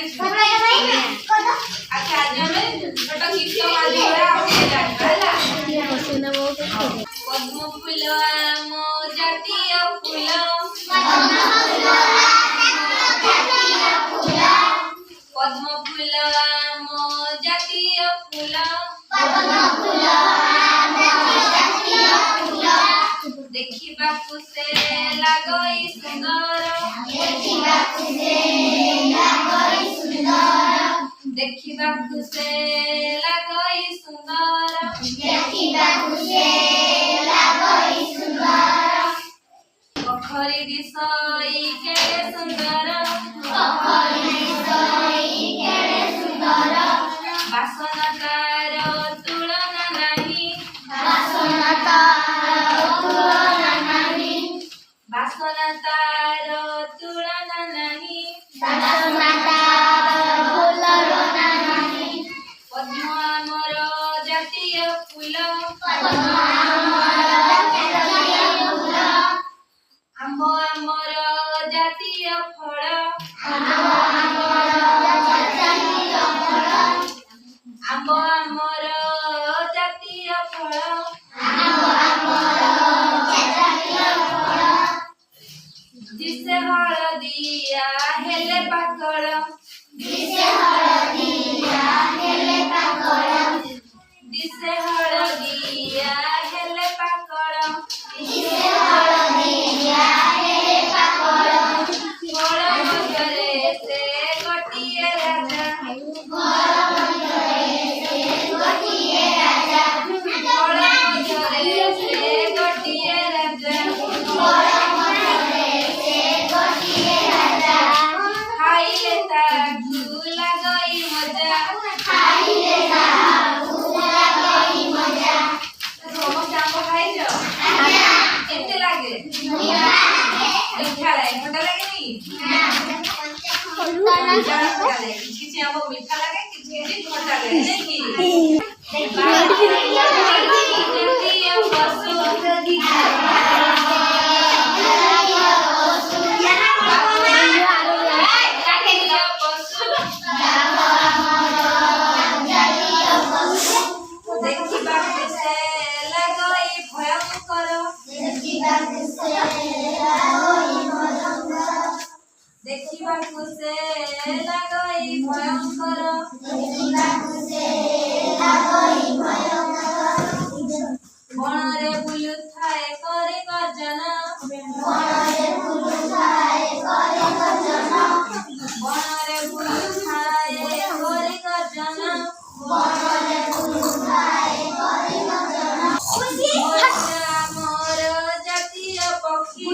अच्छा आज हमें छोटा गीत माध्यम आपके जानला पद्म फूल आम जातीय फूल पद्म फूल आम जातीय फूल देखिबाकु से लागई सुंदर देखिबाकु से लागई सुंदर पखरी दिसई केड़े सुंदर बासन तार तुलना नाही बासन तार तुलना नाही पद्म आमर जातीय फूल आंब आमर जातीय फल आंब आमर जातीय फल दिसे हळदिया हेले पाकळ दिसे हळदिया हेले पाकळ फळ मध्यरे से गोटिए राजा फळ मध्यरे से गोटिए राजा खाइले ताकू लागई मजा समस्त आंब खाइछ केते लागे मीठा लागे खट्टा लागे नी किछि आंब मीठा लागे किछि खट्टा लागे नहीं कि देखिबाकु से लागई भयंकर बणरे बुलुथाए करे गर्जन बणरे बुलुथाए करे गर्जन मोर जातीय पक्षी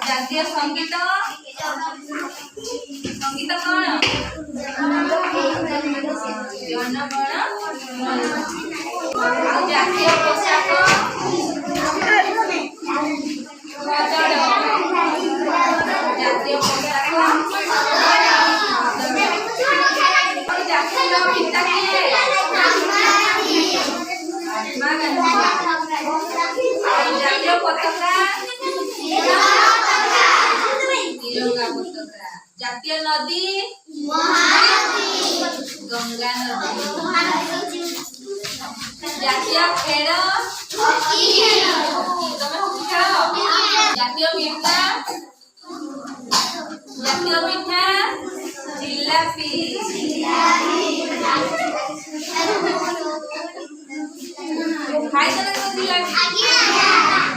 जातीय संगीत संगीत कौन जनगण जातीय पोशाक जातीय पोशाक जातीय गीत किए महात्मा गांधी ଜାତୀୟ ନଦୀ ଗଙ୍ଗା ନଦୀ। ଜାତୀୟ ଖେଳ ହକି। ତମେ ହକି ଖେଳ? ଜାତୀୟ ମିଠା ଜିଲାପି। ଖାଇଛ ନା ଜିଲାପି?